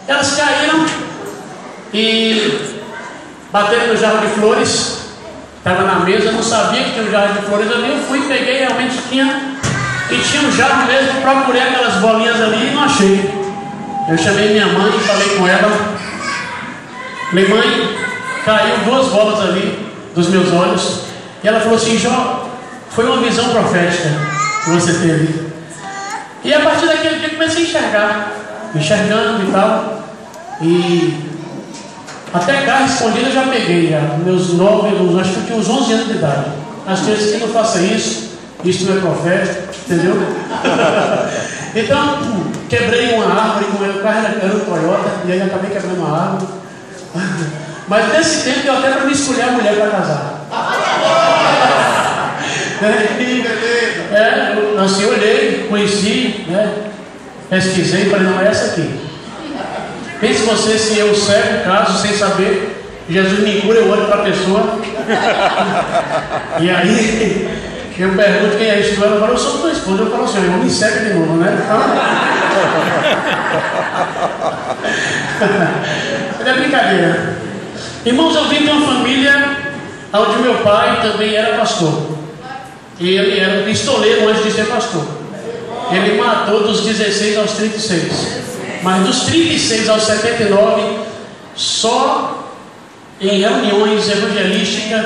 Elas caíram e bateram no jarro de flores. Estava na mesa, não sabia que tinha um jarro de flores ali. Eu fui, peguei, realmente tinha. E tinha um jarro mesmo, procurei aquelas bolinhas ali e não achei. Eu chamei minha mãe e falei com ela. Falei, mãe, caiu 2 bolas ali dos meus olhos. E ela falou assim, Jó, foi uma visão profética que você teve. E a partir daquele dia eu comecei a enxergar. Enxergando e tal. E até carro escondido eu já peguei já. Meus 9, acho que eu tinha uns 11 anos de idade. As crianças que não façam isso não é profético, entendeu? Então, quebrei uma árvore, com o carro era um Toyota, e aí acabei quebrando uma árvore. Mas nesse tempo eu até para me escolher a mulher para casar. Assim, eu olhei, conheci, né? Pesquisei e falei, não, é essa aqui. Pense você se eu cego, caso, sem saber, Jesus me cura, eu olho para a pessoa. E aí eu pergunto quem é isso, ela falou, eu sou tua esposa. Eu falo assim, eu me segue de novo, né? É brincadeira. Irmãos, eu vim de uma família onde meu pai também era pastor. E ele era pistoleiro antes de ser pastor. Ele matou dos 16 aos 36. Mas dos 36 aos 79, só em reuniões evangelísticas,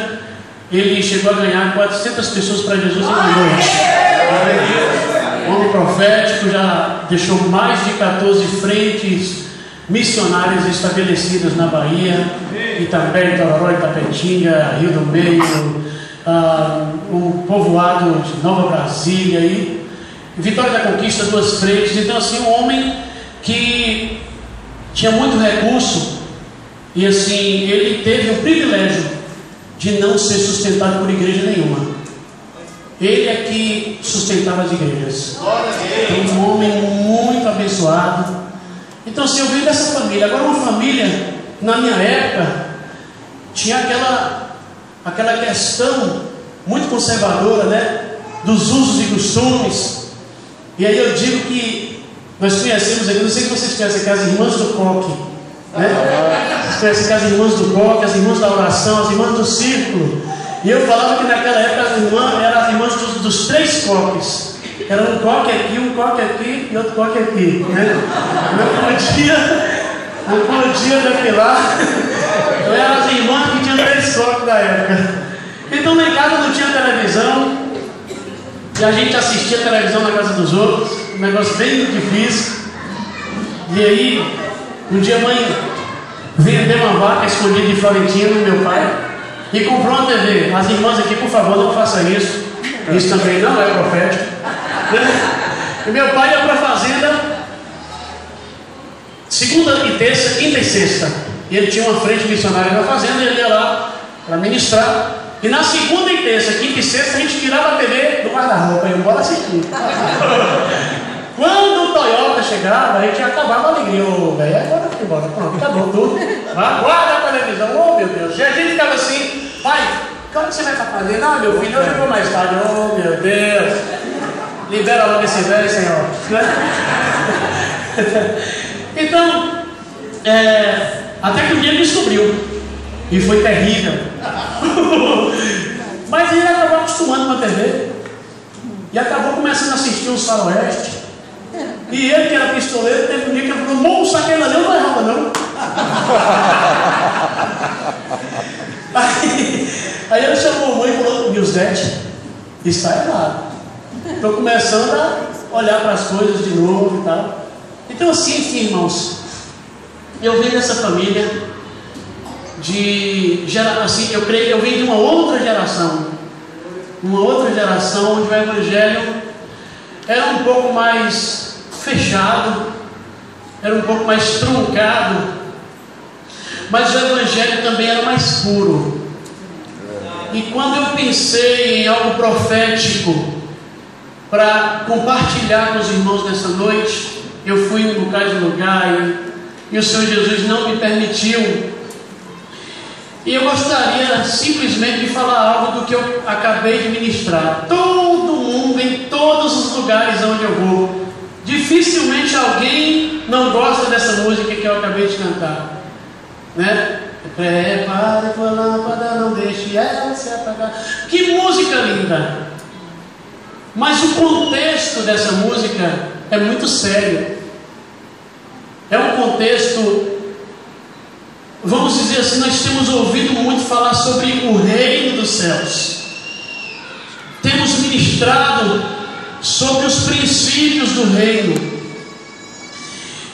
ele chegou a ganhar 400 pessoas para Jesus em uma noite. Homem profético, já deixou mais de 14 frentes missionárias estabelecidas na Bahia, Itapé, Tororó, Itapetinga, Rio do Meio, o povoado de Nova Brasília e Vitória da Conquista, 2 frentes. Então assim, um homem que tinha muito recurso e assim, ele teve o privilégio de não ser sustentado por igreja nenhuma. Ele é que sustentava as igrejas. Então, um homem muito abençoado. Então assim, eu vim dessa família. Agora uma família, na minha época, tinha aquela questão muito conservadora, né? Dos usos e costumes. E aí eu digo que nós conhecemos aqui, não sei se vocês conhecem aqui, as irmãs do coque, né? Vocês conhecem aqui as irmãs do coque, as irmãs da oração, as irmãs do círculo. E eu falava que naquela época as irmãs eram as irmãs dos 3 coques. Era um coque aqui e outro coque aqui, né? Não podia depilar. Eu era as irmãs que tinham 3 coques da época. Então lá em casa não tinha televisão. E a gente assistia televisão na casa dos outros. Um negócio bem difícil. E aí, um dia a mãe vendeu uma vaca escondida de Florentino, meu pai, e comprou uma TV. As irmãs aqui, por favor, não façam isso. Isso também não é profético. E meu pai ia para a fazenda segunda e terça, quinta e sexta. E ele tinha uma frente missionária na fazenda e ele ia lá para ministrar. E na segunda e terça, quinta e sexta, a gente tirava a TV do guarda-roupa e ia embora assistir. Quando o Toyota chegava, a gente acabava a alegria. Ô, velho, agora foi embora. Pronto, acabou tudo. Guarda a televisão. Oh, meu Deus. E a gente ficava assim, pai, quando você vai estar fazendo? Ah, meu filho, hoje eu vou mais tarde. Oh, meu Deus. Libera logo esse velho, Senhor. Então, até que um dia ele descobriu. E foi terrível. Mas ele acabou acostumando com a TV. E acabou começando a assistir o faroeste. E ele, que era pistoleiro, teve um dia que ele falou, moça, aquela ali eu não errava não. Aí ele chamou a mãe e falou, Nilzete, está errado. Estou começando a olhar para as coisas de novo e tal. Então assim, enfim, irmãos, eu venho dessa família assim, eu creio que eu venho de uma outra geração onde o evangelho era um pouco mais fechado, era um pouco mais truncado, mas o evangelho também era mais puro. E quando eu pensei em algo profético para compartilhar com os irmãos nessa noite, eu fui em um bocado de lugar e o Senhor Jesus não me permitiu. E eu gostaria simplesmente de falar algo do que eu acabei de ministrar. Todo mundo, em todos os lugares onde eu vou, de dificilmente alguém não gosta dessa música que eu acabei de cantar, né? Prepare tua lâmpada, não deixe ela se apagar. Que música linda! Mas o contexto dessa música é muito sério. É um contexto, vamos dizer assim, nós temos ouvido muito falar sobre o reino dos céus. Temos ministrado sobre os princípios do reino.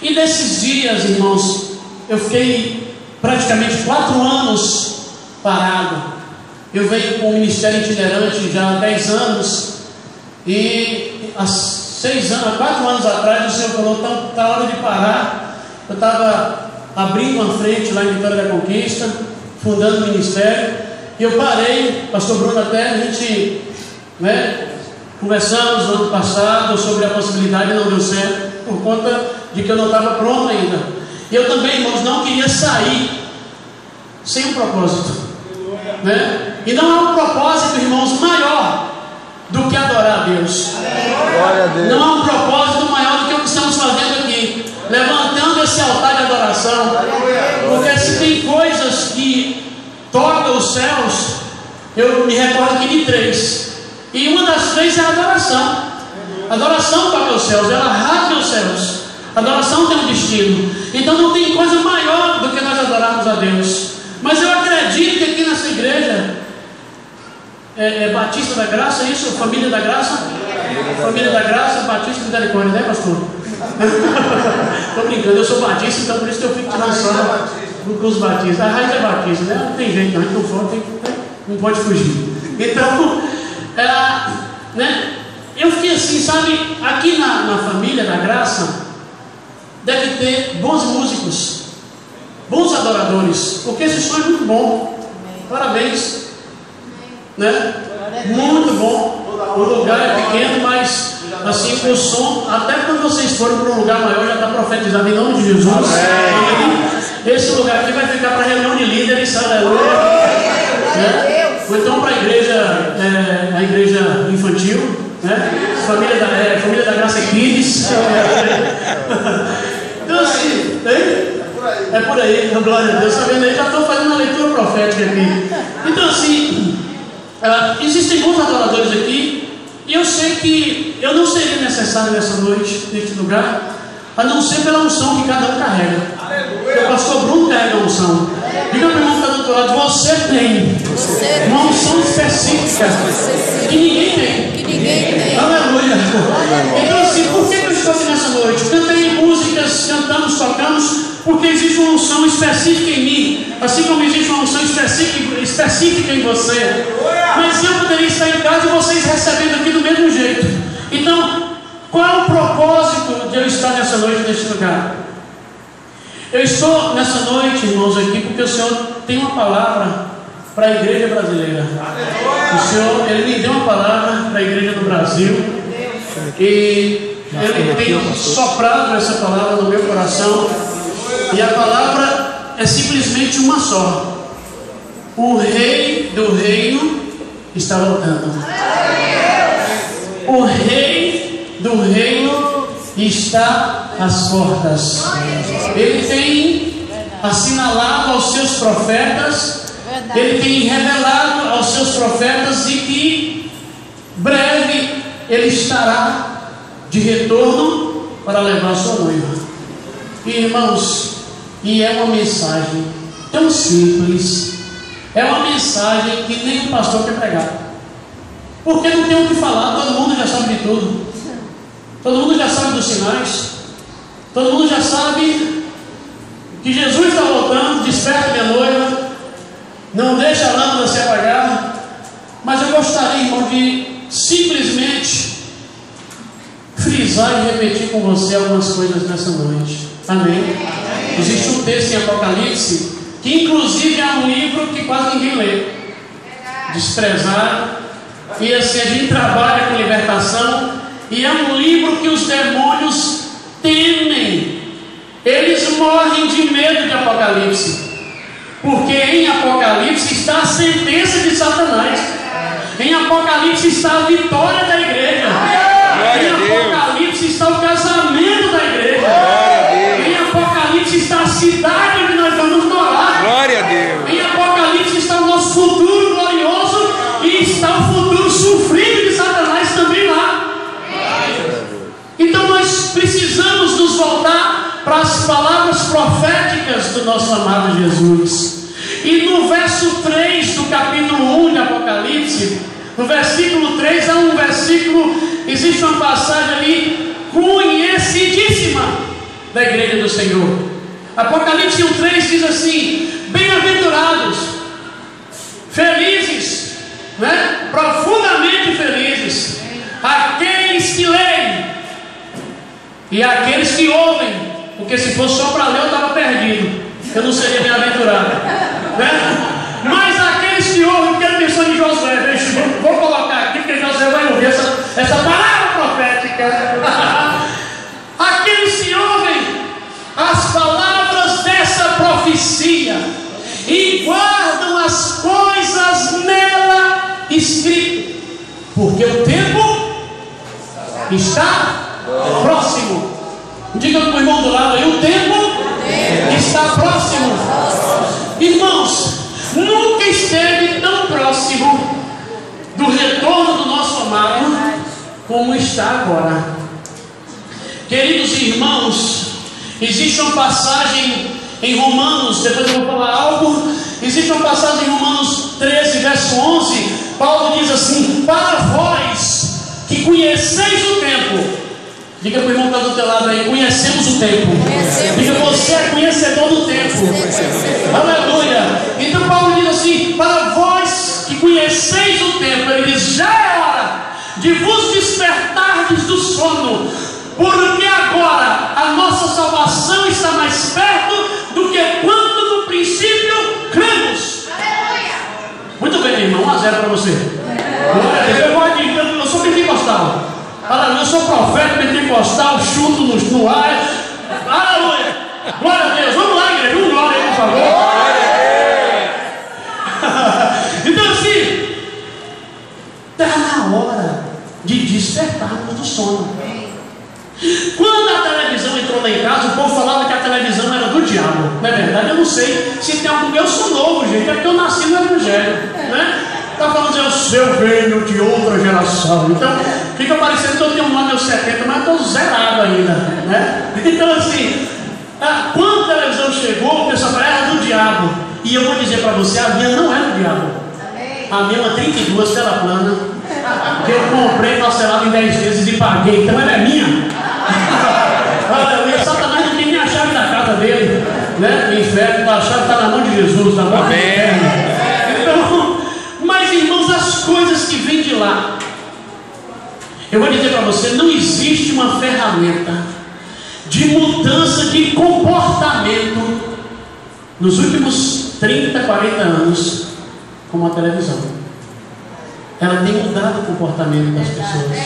E nesses dias, irmãos, eu fiquei praticamente 4 anos parado. Eu venho com o ministério itinerante já há 10 anos. E há 4 anos atrás o Senhor falou, está hora de parar. Eu estava abrindo uma frente lá em Vitória da Conquista, fundando o ministério. E eu parei, pastor Bruno até, a gente, né, conversamos no ano passado sobre a possibilidade e não deu certo, por conta de que eu não estava pronto ainda. E eu também, irmãos, não queria sair sem um propósito, né? E não há um propósito, irmãos, maior do que adorar a Deus. Glória a Deus. Não há um propósito maior do que o que estamos fazendo aqui, levantando esse altar de adoração. Porque se tem coisas que tocam os céus, eu me recordo aqui de 3. E uma das 3 é a adoração. A adoração toca os céus, ela rasga os céus. A adoração tem um destino. Então não tem coisa maior do que nós adorarmos a Deus. Mas eu acredito que aqui nessa igreja Batista da Graça, é isso? Família da Graça? Família da Graça, Batista e Misericórdia, né, pastor? Estou brincando, eu sou batista, então por isso que eu fico tirando só no Cruz Batista. A raiz é batista, né? Não tem jeito, não, então fora, não pode fugir. Então, né? Eu fiquei assim, sabe, aqui na Família da Graça deve ter bons músicos, bons adoradores, porque esse som é muito bom. Parabéns, né? Muito bom. O lugar é pequeno, mas assim, o som, até quando vocês forem para um lugar maior, já está profetizado em nome de Jesus. Amém. Esse lugar aqui vai ficar para reunião de líderes, aleluia, né? Ou então para a igreja infantil, né? Família da Graça Kids. Então assim, é por aí, glória a Deus, está vendo aí? Já estou fazendo uma leitura profética aqui. Então assim, existem bons adoradores aqui, e eu sei que eu não seria necessário nessa noite, neste lugar, a não ser pela unção que cada um carrega. O pastor Bruno carrega a unção. Diga para o irmão que está do outro lado, você tem uma unção específica que ninguém tem. Aleluia. Então assim, por que eu estou aqui nessa noite? Cantei músicas, cantamos, tocamos, porque existe uma unção específica em mim, assim como existe uma unção específica em você. Mas eu poderia estar em casa e vocês recebendo aqui do mesmo jeito. Então, qual é o propósito de eu estar nessa noite neste lugar? Eu estou nessa noite, irmãos, aqui porque o Senhor tem uma palavra para a igreja brasileira. O Senhor, Ele me deu uma palavra para a igreja do Brasil, e Ele tem soprado essa palavra no meu coração, e a palavra é simplesmente uma só: o Rei do Reino está voltando. O Rei do Reino está às portas. Ele tem assinalado aos seus profetas, Ele tem revelado aos seus profetas de que breve Ele estará de retorno para levar sua noiva. E, irmãos, e é uma mensagem tão simples, é uma mensagem que nem o pastor quer pregar, porque não tem o que falar, todo mundo já sabe de tudo, todo mundo já sabe dos sinais, todo mundo já sabe que Jesus está voltando, desperta minha noiva, não deixa a lâmpada se apagar. Mas eu gostaria, irmão, de simplesmente frisar e repetir com você algumas coisas nessa noite. Amém? Existe um texto em Apocalipse, que inclusive é um livro que quase ninguém lê, desprezado, e assim a gente trabalha com libertação, e é um livro que os demônios temem, eles morrem de medo de Apocalipse, porque em Apocalipse está a sentença de Satanás, em Apocalipse está a vitória da igreja, em Apocalipse está está o casamento da igreja. Em Apocalipse está a cidade onde nós vamos morar. Glória a Deus. Em Apocalipse está o nosso futuro glorioso e está o futuro sofrido de Satanás também lá. Então nós precisamos nos voltar para as palavras proféticas do nosso amado Jesus. E no verso 3 do capítulo 1 de Apocalipse, no versículo 3 há um versículo, existe uma passagem ali conhecidíssima da igreja do Senhor. Apocalipse 1:3 diz assim: bem-aventurados, felizes, né? Profundamente felizes, aqueles que leem e aqueles que ouvem, porque se fosse só para ler eu estava perdido, eu não seria bem-aventurado, né? Mas aqueles que ouvem, porque ele pensou em Josué, vou colocar aqui porque Josué vai ouvir essa palavra profética. Aqueles que ouvem as palavras dessa profecia e guardam as coisas nela escritas, porque o tempo está próximo. Diga para o irmão do lado aí: o tempo está próximo. Irmãos, nunca esteve tão próximo do retorno do nosso amado como está agora. Queridos irmãos, existe uma passagem em Romanos, depois eu vou falar algo. Existe uma passagem em Romanos 13, verso 11. Paulo diz assim: para vós que conheceis o tempo. Diga para o irmão que está do teu lado aí: conhecemos o tempo. Diga: você é conhecedor do tempo. Aleluia. Então Paulo diz assim: para vós que conheceis o tempo, ele diz: já é hora de vos despertardes do sono, porque agora a nossa salvação está mais perto do que quando no princípio cremos. Aleluia. Muito bem, meu irmão, 1-0 para você. Eu sou pentecostal. Aleluia, eu sou profeta pentecostal, chuto no ar. Aleluia, glória a Deus. Vamos lá, igreja, glória aí, por favor. Então assim, está na hora de despertarmos do sono. Quando a televisão entrou lá em casa, o povo falava que a televisão era do diabo. Não é verdade? Eu não sei se tem algum. Eu sou novo, gente, é porque eu nasci no Evangelho, né? Está falando assim: eu venho de outra geração. Então fica parecendo que eu tenho um ano aos 70, mas eu estou zerado ainda, né? Então assim, quando a televisão chegou, o pessoal falou: era do diabo. E eu vou dizer para você, a minha não é do diabo. A minha é uma 32 tela plana, que eu comprei parcelado em 10 vezes e paguei. Então ela é minha. Satanás não tem nem a chave da casa dele, né? O inferno, a chave está na mão de Jesus, na mão do inferno. Então, mas irmãos, as coisas que vêm de lá, eu vou dizer para você, não existe uma ferramenta de mudança de comportamento nos últimos 30, 40 anos como a televisão. Ela tem mudado o comportamento das pessoas.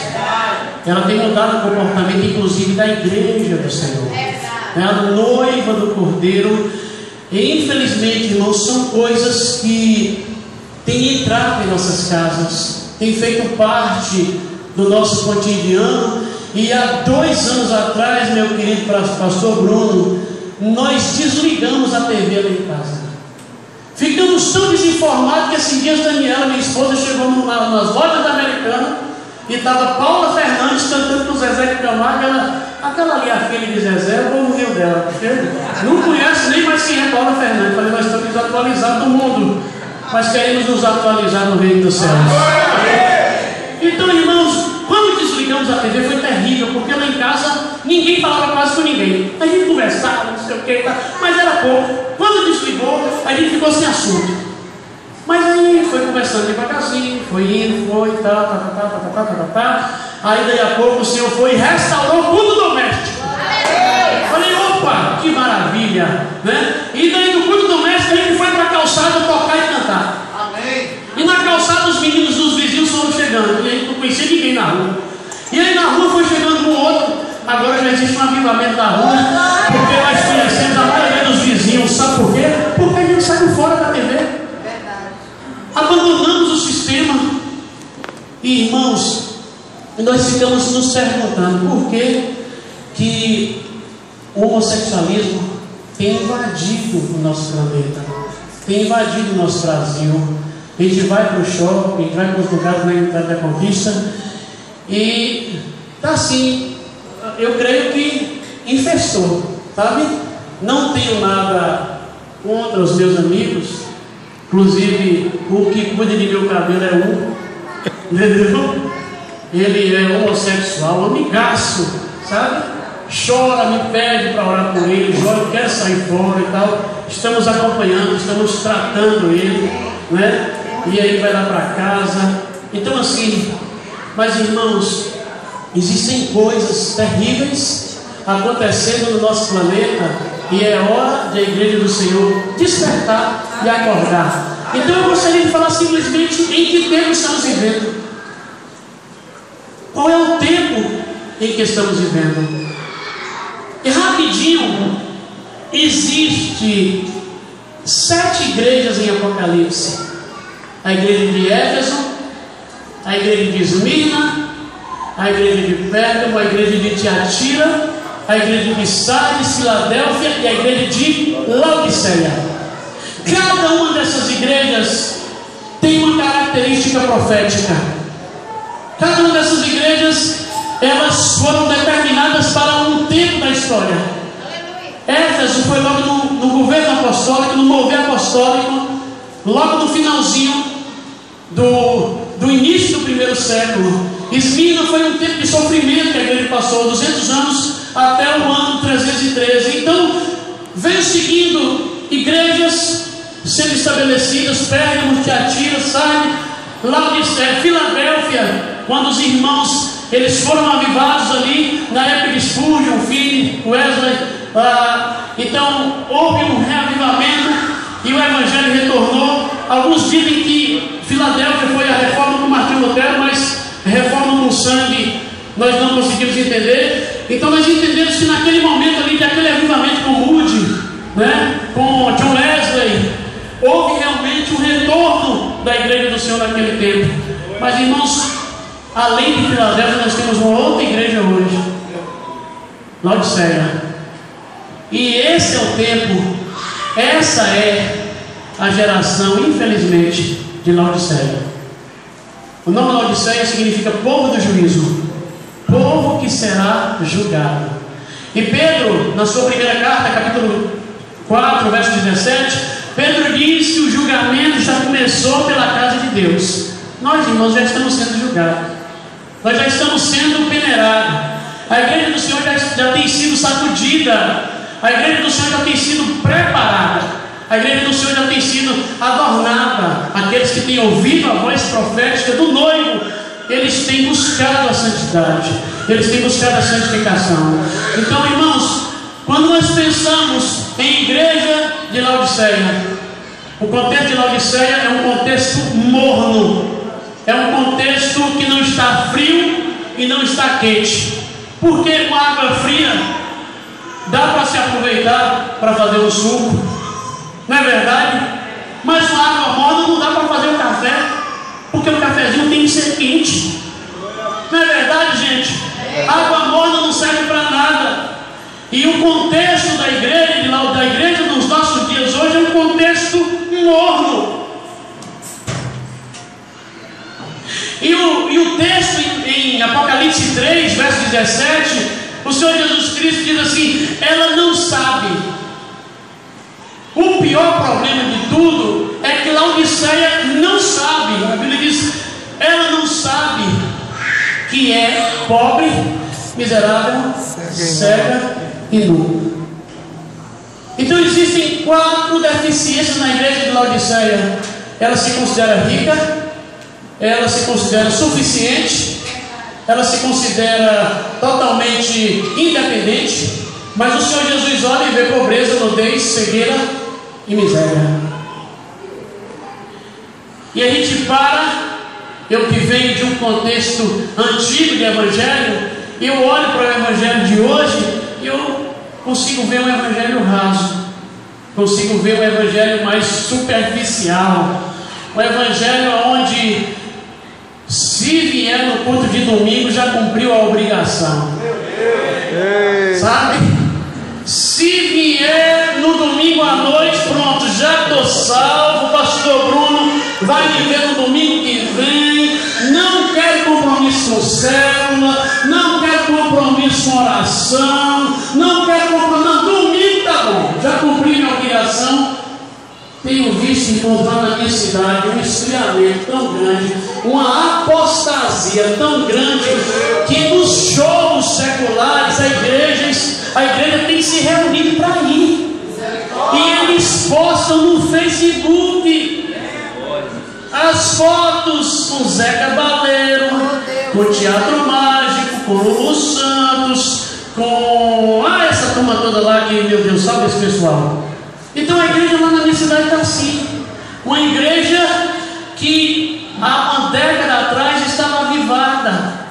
Ela tem mudado o comportamento, inclusive, da igreja do Senhor. É a noiva do Cordeiro. E infelizmente, irmãos, são coisas que têm entrado em nossas casas, têm feito parte do nosso cotidiano. E há 2 anos atrás, meu querido pastor Bruno, nós desligamos a TV lá em casa. Ficamos tão desinformados que esses dias Daniela, minha esposa, chegou nas lojas da Americana e estava Paula Fernandes cantando com o Zezé de Camargo. Aquela ali, a filha de Zezé, o povo riu dela. Não conhece nem mais quem é Paula Fernandes. Falei: nós estamos desatualizados do mundo, mas queremos nos atualizar no reino dos céus. Então, irmãos, quando desligamos a TV foi terrível, porque lá em casa ninguém falava quase com ninguém. A gente conversava, não sei o que, mas era pouco. Quando desligou, a gente ficou sem assunto. Mas aí foi conversando devagarzinho, foi indo, foi, Aí daí a pouco o Senhor foi e restaurou o culto doméstico. Falei: opa, que maravilha, né? E daí do culto doméstico a gente foi para a calçada tocar e cantar. Amém. E na calçada os meninos dos vizinhos foram chegando, e a gente não conhecia ninguém na rua. E aí na rua foi chegando um outro. Agora já existe um avivamento da rua, porque nós conhecemos a maioria dos vizinhos. Sabe por quê? Porque a gente saiu fora da TV. Abandonamos o sistema. E irmãos, nós ficamos nos perguntando: por quê? que o homossexualismo tem invadido o nosso planeta, tem invadido o nosso Brasil. A gente vai para o shopping, a gente vai para os lugares na Unidade da Conquista e tá assim, eu creio que infestou, sabe? Não tenho nada contra os meus amigos, inclusive o que cuida de meu cabelo é entendeu? Ele é homossexual, amigaço, sabe? Chora, me pede para orar por ele, chora, quer sair fora e tal. Estamos acompanhando, estamos tratando ele, né? E aí vai lá para casa. Então assim, mas irmãos, existem coisas terríveis acontecendo no nosso planeta e é hora da igreja do Senhor despertar e acordar. Então eu gostaria de falar simplesmente em que tempo estamos vivendo. Qual é o tempo em que estamos vivendo? E rapidinho, existe 7 igrejas em Apocalipse. A igreja de Éfeso, a igreja de Esmirna, a igreja de Pérgamo, a igreja de Tiatira, a igreja de Sardes, Filadélfia e a igreja de Laodiceia. Cada uma dessas igrejas tem uma característica profética. Cada uma dessas igrejas, elas foram determinadas para um tempo da história. Éfeso foi logo no governo apostólico, no mover apostólico, logo no finalzinho do início do primeiro século. Esmirna foi um tempo de sofrimento que a igreja passou, 200 anos até o ano 313. Então veio seguindo igrejas sendo estabelecidas: Pérgamo, Tiatira, Sardes, Laodiceia, Filadélfia, quando os irmãos eles foram avivados ali na época de Spurgeon, Finney, Wesley. Então houve um reavivamento e o evangelho retornou. Alguns dizem que Filadélfia foi a reforma com Martinho Lutero, mas reforma com sangue nós não conseguimos entender. Então nós entendemos que naquele momento ali, daquele avivamento com Moody, né, com John Wesley, houve realmente um retorno da igreja do Senhor naquele tempo. Mas irmãos, além de Filadélfia, nós temos uma outra igreja hoje, Laodiceia. E esse é o tempo, essa é a geração, infelizmente, de Laodiceia. O nome Laodiceia significa povo do juízo, povo que será julgado. E Pedro, na sua primeira carta, capítulo 4, verso 17, Pedro diz que o julgamento já começou pela casa de Deus. Nós, irmãos, já estamos sendo julgados, nós já estamos sendo peneirados. A igreja do Senhor já tem sido sacudida, a igreja do Senhor já tem sido preparada, a igreja do Senhor já tem sido adornada. Aqueles que têm ouvido a voz profética do noivo, eles têm buscado a santidade, eles têm buscado a santificação. Então, irmãos, quando nós pensamos em igreja de Laodiceia, o contexto de Laodiceia é um contexto morno, é um contexto que não está frio e não está quente. Porque com água fria dá para se aproveitar para fazer um suco, não é verdade? Mas com água morna não dá para fazer um café, porque o cafezinho tem que ser quente. Não é verdade, gente? Água morna não serve para nada. E o contexto da igreja nos nossos dias hoje é um contexto morno. E o texto em Apocalipse 3, verso 17, o Senhor Jesus Cristo diz assim: ela não sabe. O pior problema de tudo é que Laodiceia não sabe. A Bíblia diz: ela não sabe que é pobre, miserável, cega e nu. Então existem 4 deficiências na igreja de Laodiceia. Ela se considera rica, ela se considera suficiente, ela se considera totalmente independente, mas o Senhor Jesus olha e vê pobreza, nudez, cegueira e miséria. E a gente eu que venho de um contexto antigo de evangelho, eu olho para o evangelho de hoje e eu consigo ver um evangelho raso, consigo ver um evangelho mais superficial, um evangelho onde, se vier no culto de domingo, já cumpriu a obrigação. Sabe? Se vier no domingo à noite, pronto, já estou salvo, pastor Bruno vai me ver no domingo que vem. Não quero compromisso com célula, não quero compromisso com oração, não quero compromisso, não, domingo tá bom, já cumpri minha obrigação. Tenho visto, irmãos, lá na minha cidade, um esfriamento tão grande, uma apostasia tão grande, que nos shows seculares, a igreja tem que se reunir para ir. E eles postam no Facebook as fotos com Zé Cabaleiro, com o Teatro Mágico, com o Lulu Santos, com essa turma toda lá que, meu Deus, sabe esse pessoal? Então a igreja lá na minha cidade está assim. Uma igreja que há uma década atrás estava avivada.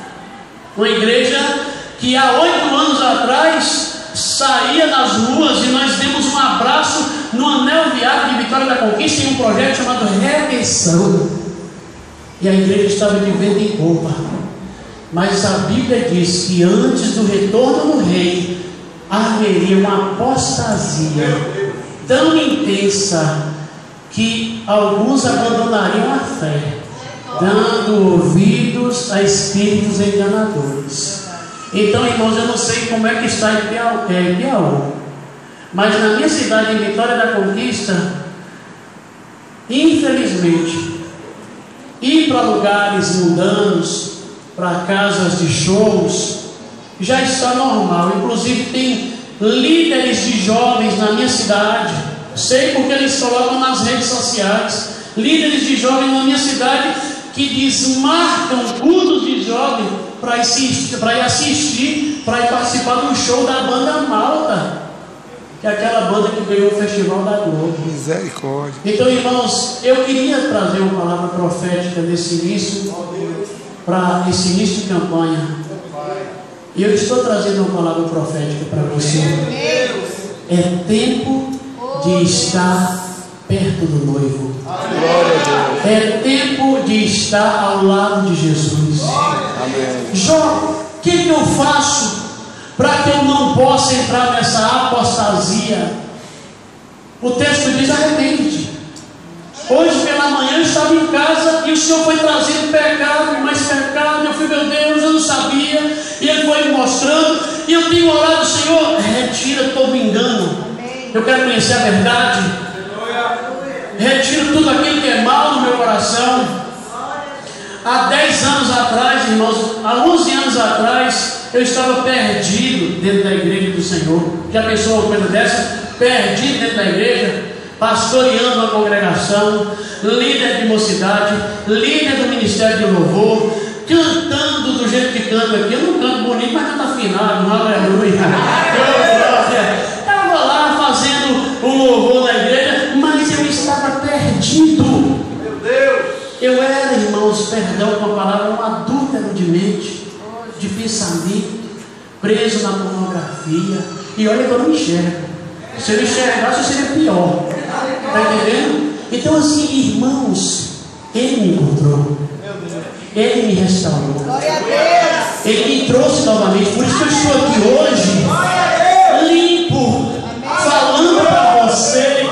Uma igreja que há 8 anos atrás saía nas ruas e nós demos um abraço no anel viário de Vitória da Conquista em um projeto chamado Redenção. E a igreja estava de vento em popa. Mas a Bíblia diz que antes do retorno do rei haveria uma apostasia tão intensa que alguns abandonariam a fé, dando ouvidos a espíritos enganadores. Então, irmãos, eu não sei como é que está em Piauí, mas na minha cidade, em Vitória da Conquista, infelizmente, ir para lugares mundanos, para casas de shows, já está normal. Inclusive tem líderes de jovens na minha cidade, sei porque eles colocam nas redes sociais, líderes de jovens na minha cidade que desmarcam cultos de jovem para ir assistir, para ir participar do show da banda Malta, que é aquela banda que ganhou o Festival da Globo. Misericórdia. Então, irmãos, eu queria trazer uma palavra profética nesse início, para esse início de campanha. E eu estou trazendo uma palavra profética para você. É tempo de estar perto do noivo. É tempo de estar ao lado de Jesus. Jó, o que eu faço para que eu não possa entrar nessa apostasia? O texto diz: arrepende-te. Hoje pela manhã eu estava em casa e o Senhor foi trazendo pecado, mais pecado. Eu fui, meu Deus, eu não sabia. E Ele foi me mostrando. E eu tenho orado: Senhor, retira todo engano. Eu quero conhecer a verdade. Retira tudo aquilo que é mal no meu coração. Há 10 anos atrás, irmãos, há 11 anos atrás, eu estava perdido dentro da igreja do Senhor. Já pensou uma coisa dessa? Perdido dentro da igreja, pastoreando uma congregação, líder de mocidade, líder do ministério de louvor, cantando do jeito que canto aqui. Eu não canto bonito, mas canto afinado, aleluia. Estava lá fazendo o louvor na igreja, mas eu estava perdido. Meu Deus! Eu era, irmãos, perdão com a palavra, um adúltero de mente, de pensamento, preso na pornografia. E olha que eu não enxergo. Se eu enxergasse, seria pior. Está entendendo? Então, assim, irmãos, Ele me encontrou, Ele me restaurou, Ele me trouxe novamente. Por isso que eu estou aqui hoje, limpo, falando para você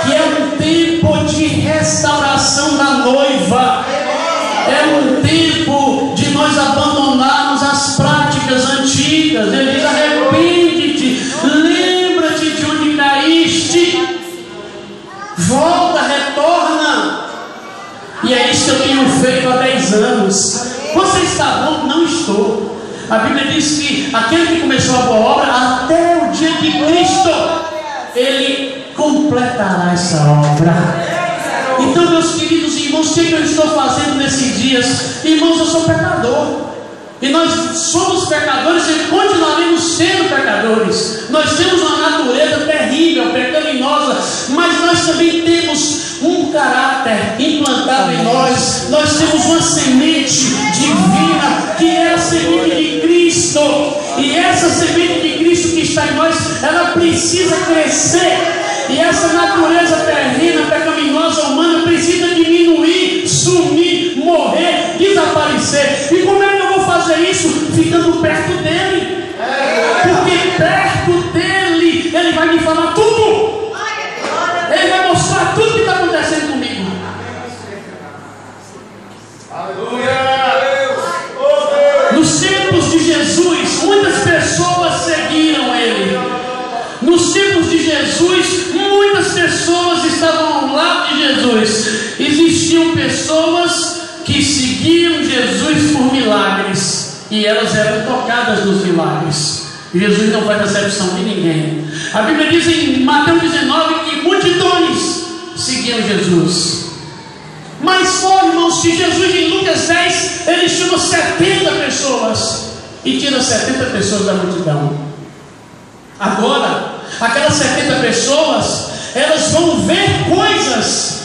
que é um tempo de restauração da noiva. É um tempo de nós abandonarmos as práticas antigas. Ele diz: arrepende-te, lembra-te de onde caíste, volta, retorna. E é isso que eu tenho feito há 10 anos. Você está bom? Não estou. A Bíblia diz que aquele que começou a boa obra, até o dia de Cristo, Ele completará essa obra. Então, meus queridos irmãos, o que eu estou fazendo nesses dias? Irmãos, eu sou pecador, e nós somos pecadores e continuaremos sendo pecadores. Nós temos uma natureza terrível, pecaminosa, mas nós também temos um caráter implantado em nós. Nós temos uma semente divina, que é a semente de Cristo, e essa semente de Cristo que está em nós, ela precisa crescer. E essa natureza terrena, pecaminosa, humana, precisa diminuir, sumir, morrer, desaparecer. E como é que eu vou fazer isso? Ficando perto dele. perto dele, ele vai me falar tudo. Ele vai mostrar tudo que está acontecendo comigo. Nos tempos de Jesus, muitas pessoas seguiram ele. Nos tempos de Jesus, muitas pessoas estavam ao lado de Jesus. Existiam pessoas que seguiam Jesus por milagres, e elas eram tocadas nos milagres. Jesus não faz acepção de ninguém. A Bíblia diz em Mateus 19 que multidões seguiam Jesus. Mas só, irmãos, que Jesus em Lucas 10, ele chama 70 pessoas e tira 70 pessoas da multidão. Agora, aquelas 70 pessoas, elas vão ver coisas,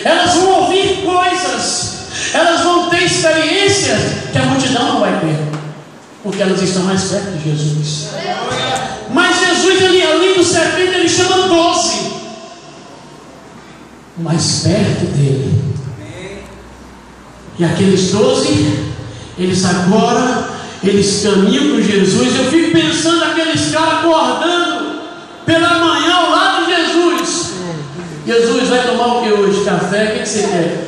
elas vão ouvir coisas, elas vão ter experiências que a multidão não vai ter, porque elas estão mais perto de Jesus. Mas Jesus, ele, além dos 70, ele chama 12 mais perto dele. E aqueles 12, eles agora, eles caminham com Jesus. Eu fico pensando aqueles caras acordando pela manhã ao lado de Jesus. Jesus, vai tomar o que hoje? Café? O que você quer?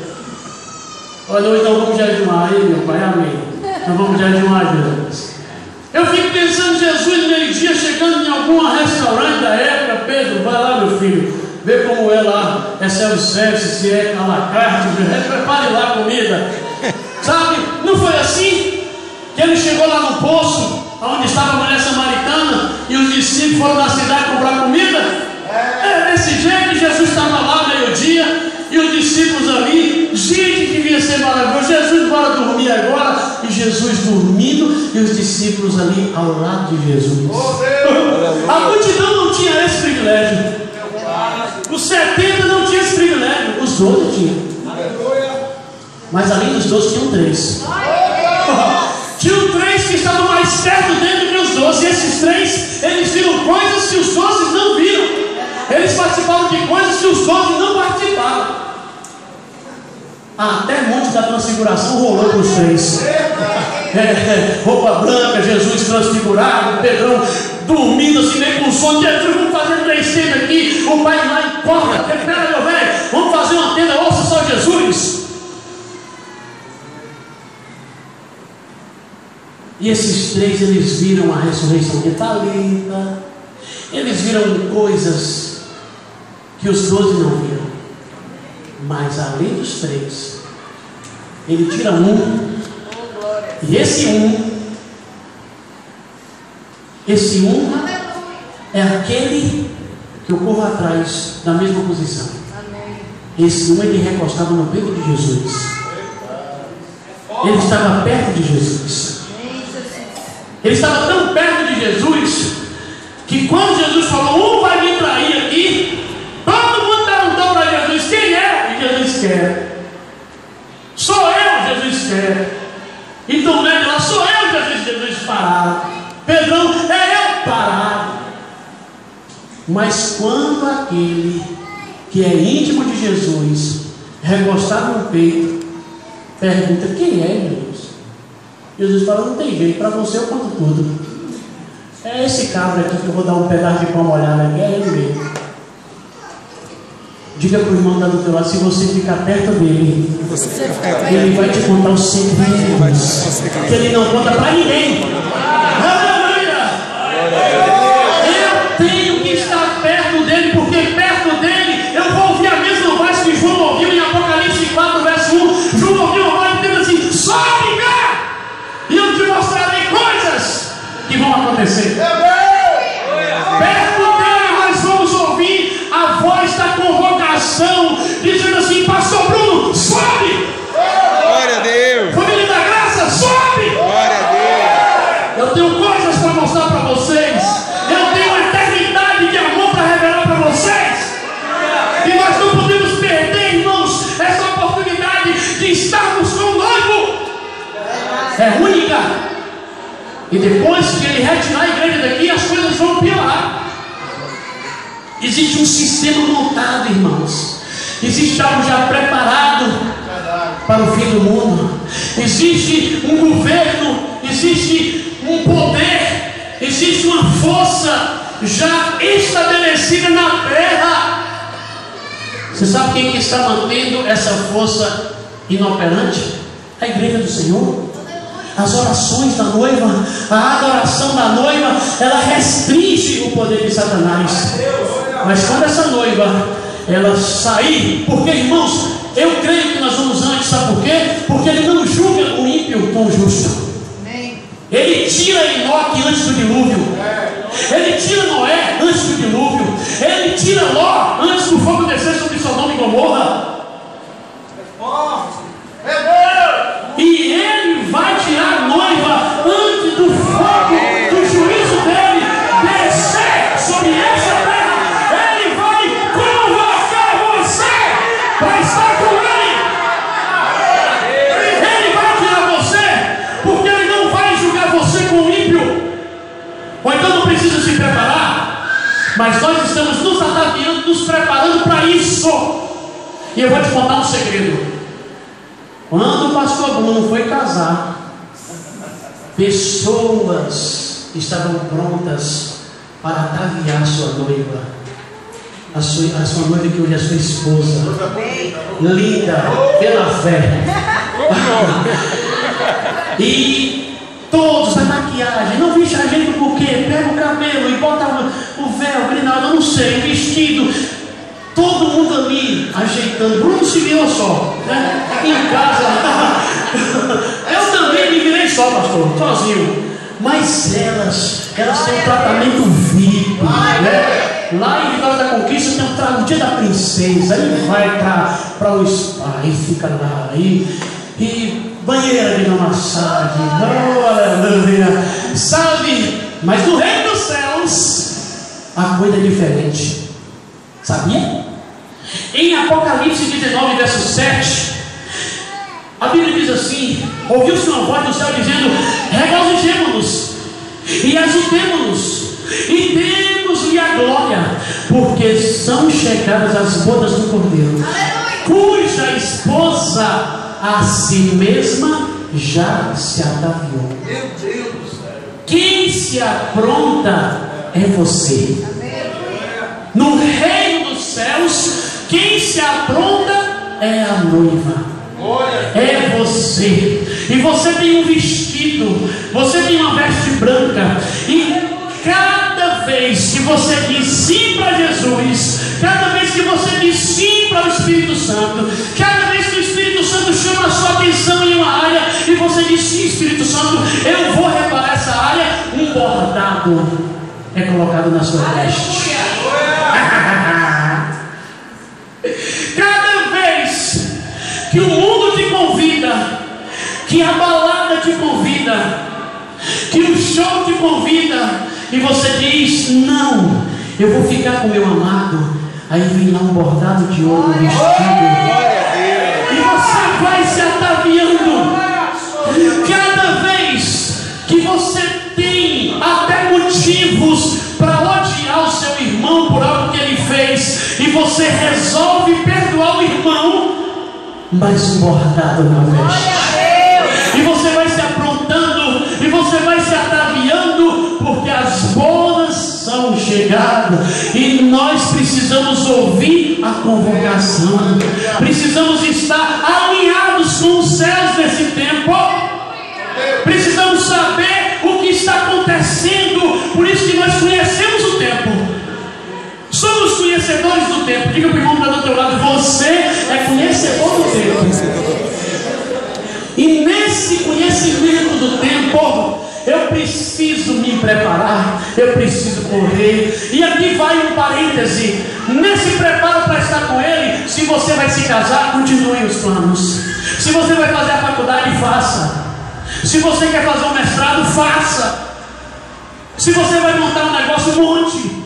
Olha, hoje nós vamos jejuar. Aí, meu Pai, amém. Nós vamos jejuar, Jesus. Eu fico pensando, Jesus, meio-dia, chegando em algum restaurante da época. Pedro, vai lá, meu filho, vê como é lá, é self-service, se é à la carte, prepare lá a comida. Sabe, não foi assim? Que ele chegou lá no poço, onde estava a mulher samaritana, e os discípulos foram na cidade comprar comida? É desse jeito. Jesus estava lá meio-dia, e os discípulos ali, gente, que devia ser maravilhoso. Jesus, bora dormir agora. E Jesus dormindo, e os discípulos ali ao lado de Jesus. A multidão não tinha esse privilégio. Os 70 não tinham esse privilégio, os 12 tinham. Mas além dos 12 tinham 3. Tinham 3 que estavam mais perto dele do que os 12. E esses 3, eles viram coisas que os 12 não viram. Eles participaram de coisas que os 12 não participaram. Até Monte da Transfiguração rolou para os 3. Roupa branca, Jesus transfigurado, Pedrão dormindo assim, meio com sono. Jesus, vamos fazer 3 tendas aqui. O pai lá e corta, espera, meu velho, vamos fazer uma tenda, ouça só Jesus. E esses 3, eles viram a ressurreição de Talita. Eles viram coisas que os 12 não viram. Mas além dos 3, ele tira um. E esse um é aquele que eu corro atrás da mesma posição. Esse um, ele recostava no peito de Jesus. Ele estava perto de Jesus. Ele estava tão perto de Jesus que quando Jesus falou, um vai me trair aqui, todo mundo perguntou para Jesus, quem é? E Jesus quer. Sou eu, Jesus quer. Então ele lá, sou eu, Jesus parado. Pedrão, é eu parado. Mas quando aquele que é íntimo de Jesus, recostado no peito, pergunta, quem é Jesus? Jesus fala, não tem jeito, para você eu conto tudo. É esse cabra aqui que eu vou dar um pedaço de pão molhado aqui, é ele mesmo. Diga para o irmão da do teu lado, se você ficar perto dele, ele vai te contar os segredos que ele não conta para ninguém. Aleluia! Eu tenho que estar perto dele, porque perto dele eu vou ouvir a mesma voz que João ouviu em Apocalipse 4, verso 1. João ouviu uma voz dizendo assim, sobe cá, e eu te mostrarei coisas que vão acontecer. Perto dele nós vamos ouvir a voz da convocação, dizendo assim, pastor Bruno, sobe! Glória a Deus! Família da graça, sobe! Glória a Deus! Eu tenho coisas para mostrar para vocês. Eu tenho uma eternidade de amor para revelar para vocês. E nós não podemos perder, irmãos, essa oportunidade de estarmos com o noivo. É única. E depois que ele retirar a igreja daqui, as coisas vão piorar. Existe um sistema montado, irmãos. Existe algo já preparado para o fim do mundo. Existe um governo, existe um poder, existe existe uma força já estabelecida na terra. Você sabe quem que está mantendo essa força inoperante? A igreja do Senhor. As orações da noiva, a adoração da noiva, ela restringe o poder de Satanás. Mas quando essa noiva, ela sair, porque, irmãos, eu creio que nós vamos antes, sabe por quê? Porque ele não julga o ímpio com o justo. Ele tira Enoque antes do dilúvio. Ele tira Noé antes do dilúvio. Ele tira Ló antes do fogo descer sobre Sodoma e Gomorra. E ele vai tirar a noiva antes do fogo do juízo dele descer sobre essa terra. Ele vai convocar você para estar com ele. Ele vai tirar você, porque ele não vai julgar você com o ímpio. Ou então não precisa se preparar, mas nós estamos nos ataviando, nos preparando para isso. E eu vou te contar um segredo. Quando o pastor Bruno foi casar, pessoas estavam prontas para ataviar sua noiva, a sua noiva que hoje é sua esposa, linda pela fé. E todos a maquiagem, não viste a gente por quê? Pega o cabelo e bota o véu, grinalda, eu não sei, o vestido. Todo mundo ali ajeitando. Bruno se virou só, né? Em casa. Eu também me virei só, pastor, sozinho. Mas elas têm um tratamento VIP, né? Lá em Vitória da Conquista tem o dia da princesa. Aí vai para o spa e fica lá. E banheira de massagem. Oh, aleluia. Sabe? Mas no reino dos céus a coisa é diferente. Sabia? Em Apocalipse 19, verso 7, a Bíblia diz assim: ouviu-se uma voz do céu dizendo: regozijemo-nos e exultemo-nos e demos-lhe a glória, porque são chegadas as bodas do Cordeiro, cuja esposa a si mesma já se ataviou. Meu Deus do céu. Quem se apronta é você. No reino dos céus, quem se apronta é a noiva. É você. E você tem um vestido, você tem uma veste branca. E cada vez que você diz sim para Jesus, cada vez que você diz sim para o Espírito Santo, cada vez que o Espírito Santo chama a sua atenção em uma área e você diz sim, Espírito Santo, eu vou reparar essa área, um bordado é colocado na sua veste. Cada vez que o mundo te convida, que a balada te convida, que o show te convida, e você diz não, eu vou ficar com meu amado, aí vem lá um bordado de ouro no vestido, e você vai se ataviando. Cada vez que você tem até motivos para odiar o seu irmão por algo que ele fez, e você resolve perdoar o irmão, mas um bordado na veste, e você vai se aprontando, e você vai se ataviando, porque as bodas são chegadas, e nós precisamos ouvir a convocação, precisamos estar alinhados com os céus nesse tempo, precisamos saber o que está acontecendo. Por isso que nós conhecemos o tempo, somos conhecedores do tempo. Diga para o irmão que está do teu lado: você é conhecedor do tempo. E nesse conhecimento do tempo, eu preciso me preparar, eu preciso correr. E aqui vai um parêntese: nesse preparo para estar com ele, se você vai se casar, continue os planos. Se você vai fazer a faculdade, faça. Se você quer fazer um mestrado, faça. Se você vai montar um negócio, monte.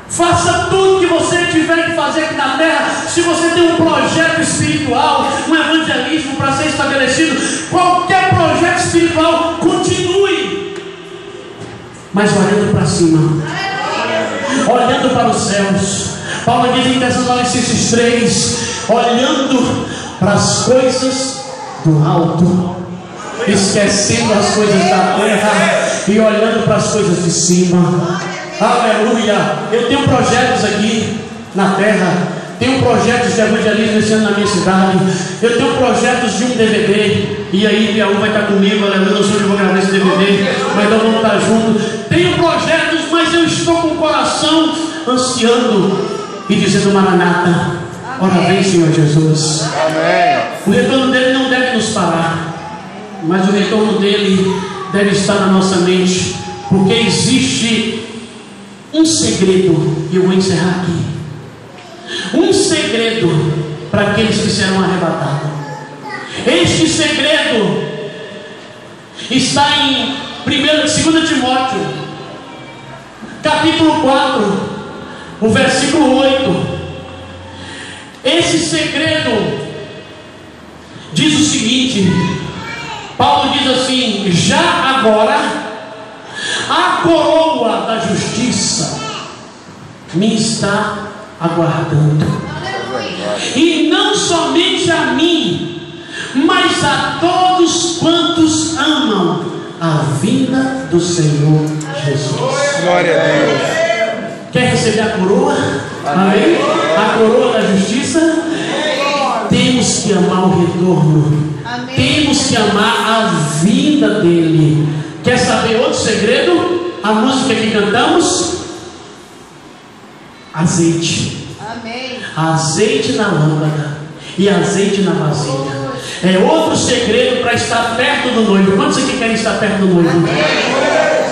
Faça tudo que você tiver que fazer aqui na terra. Se você tem um projeto espiritual, um evangelismo para ser estabelecido, qualquer projeto espiritual, continue, mas olhando para cima, olhando para os céus. Paulo diz em Tessalonicenses 3, olhando para as coisas do alto. esquecendo as coisas da terra e olhando para as coisas de cima. Aleluia. Eu tenho projetos aqui na terra. Tenho projetos de evangelismo esse ano na minha cidade. Eu tenho projetos de um DVD. E aí Biaú vai estar comigo. Aleluia. Não sei onde eu vou gravar esse DVD, mas nós vamos estar juntos. Tenho projetos, mas eu estou com o coração ansiando e dizendo: Maranata, ora vem, Senhor Jesus. Amém. O retorno dele não deve nos parar, mas o retorno dele deve estar na nossa mente, porque existe um segredo, e eu vou encerrar aqui. Um segredo para aqueles que serão arrebatados. Este segredo está em 2 Timóteo, capítulo 4, o versículo 8. Esse segredo diz o seguinte: Paulo diz assim: já agora a coroa da justiça me está aguardando, e não somente a mim, mas a todos quantos amam a vinda do Senhor Jesus. Glória a Deus. Quer receber a coroa? Amém? A coroa da justiça? Temos que amar o retorno. Amém. Temos que amar a vinda dele. Quer saber outro segredo? A música que cantamos: azeite. Amém. Azeite na lâmpada e azeite na vasilha. É outro segredo para estar perto do noivo. Quantos aqui querem estar perto do noivo?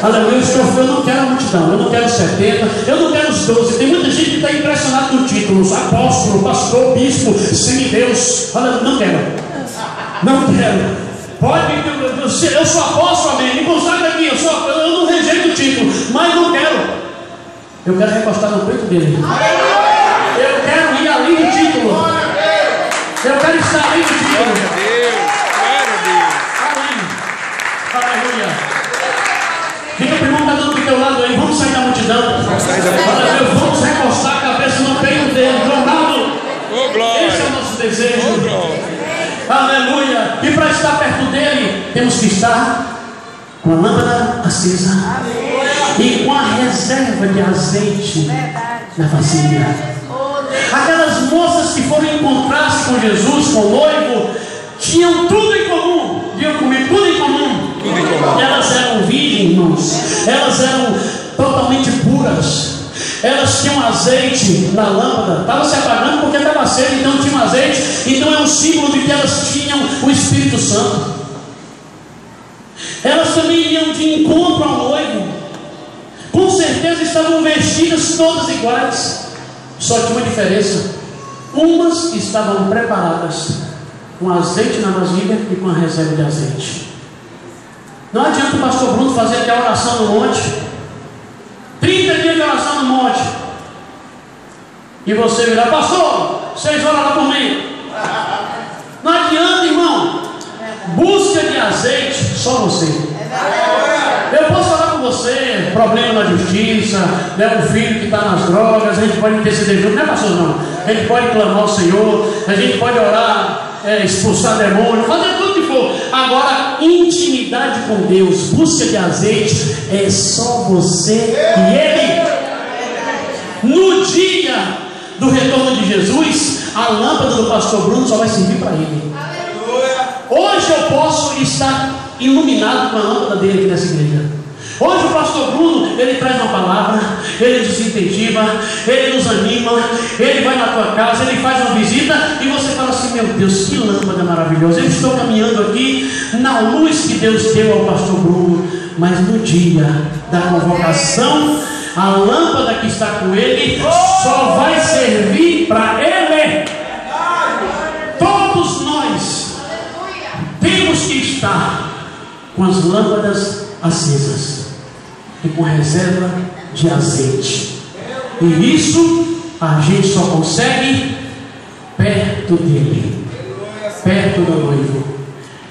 Aleluia. Eu não quero a multidão, eu não quero 70, eu não quero os 12. Tem muita gente que está impressionada com títulos: apóstolo, pastor, bispo, semideus. Aleluia. Não quero. Não quero. Pode, eu sou apóstolo, amém. Me consagra aqui, eu não rejeito o título, mas não quero. Eu quero recostar no peito dele. Eu quero ir além do título. Eu quero estar além do título. Glória a Deus. Glória a Deus. Amém. Aleluia. Fica perguntando do teu lado aí: vamos sair da multidão? Aleluia. Vamos recostar a cabeça no peito dele. Ronaldo. Oh, glória. Esse é o nosso desejo. Oh, glória. Aleluia. E para estar perto dele, temos que estar com a lâmpada acesa. E com a reserva de azeite na vasilha. Aquelas moças que foram encontrar-se com Jesus, com o noivo, tinham tudo em comum. Viam comigo, tudo em comum. Tudo em comum. Elas eram virgens, irmãos. Elas eram totalmente puras. Elas tinham azeite na lâmpada. Estava se apagando porque estava cedo, então tinha um azeite. Então é um símbolo de que elas tinham o Espírito Santo. Elas também iam de encontro ao noivo. Com certeza estavam vestidas todas iguais. Só tinha uma diferença: umas estavam preparadas com azeite na vasilha e com a reserva de azeite. Não adianta o pastor Bruno fazer até a oração no monte, 30 dias de oração no monte, e você virar: pastor, 6 horas lá por mim. Não adianta, irmão. Busca de azeite, só você. Eu posso falar com você, problema na justiça, né, um filho que está nas drogas, a gente pode interceder junto, não é pastor não. A gente pode clamar ao Senhor, a gente pode orar, expulsar demônio, fazer tudo que for. Agora, intimidade com Deus, busca de azeite, é só você e Ele. No dia do retorno de Jesus, a lâmpada do pastor Bruno só vai servir para ele. Hoje eu posso estar iluminado com a lâmpada dele aqui nessa igreja. Hoje o pastor Bruno, ele traz uma palavra, ele nos incentiva, ele nos anima, ele vai na tua casa, ele faz uma visita e você fala assim: meu Deus, que lâmpada maravilhosa. Eu estou caminhando aqui na luz que Deus deu ao pastor Bruno. Mas no dia da convocação, a lâmpada que está com ele só vai servir para ele. Todos nós temos que estar com as lâmpadas acesas e com reserva de azeite. E isso a gente só consegue perto dele, perto do noivo.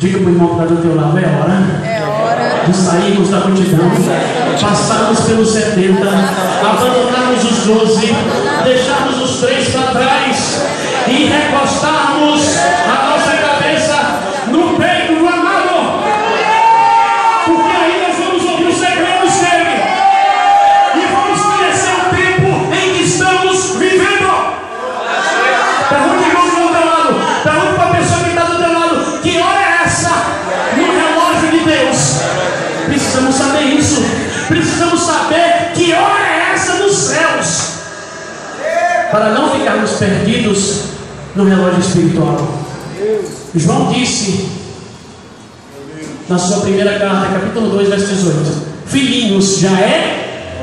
Diga para o irmão que está do teu lado: é hora de sairmos da multidão, passarmos pelos 70, abandonarmos os 12, deixarmos os 3 para trás e recostarmos a nossa cabeça no peito do amado. para não ficarmos perdidos no relógio espiritual. João disse na sua primeira carta, capítulo 2, verso 18: filhinhos, já é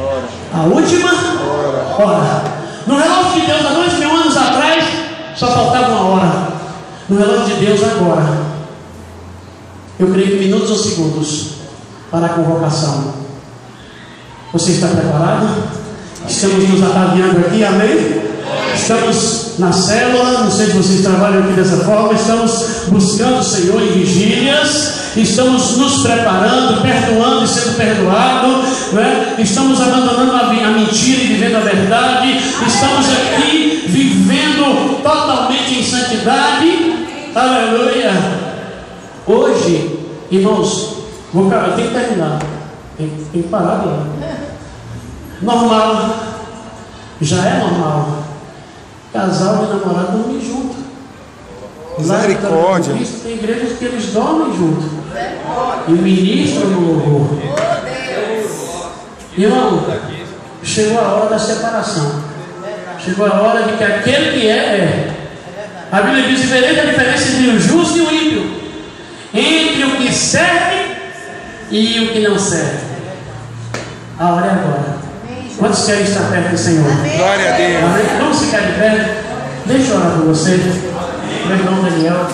a última hora. No relógio de Deus, há 2000 anos atrás, só faltava uma hora. No relógio de Deus, agora, eu creio que minutos ou segundos para a convocação. Você está preparado? Estamos nos ataviando aqui, amém? Estamos na célula, não sei se vocês trabalham aqui dessa forma. Estamos buscando o Senhor em vigílias. Estamos nos preparando, perdoando e sendo perdoado, né? Estamos abandonando a mentira e vivendo a verdade. Estamos aqui vivendo totalmente em santidade. Aleluia. Hoje, irmãos, eu tenho que terminar. Tem que parar de lá. Normal, já é normal casal e namorado dormir junto. Misericórdia. Tem igrejas que eles dormem junto e ministram no louvor. Irmão, chegou a hora da separação. Chegou a hora de que aquele que é. A Bíblia diz: vereis a diferença entre o justo e o ímpio, entre o que serve e o que não serve. A hora é agora. Quantos querem estar perto do Senhor? Glória a Deus. Amém? Vamos ficar de pé. Deixa eu orar por você. Meu irmão Daniel.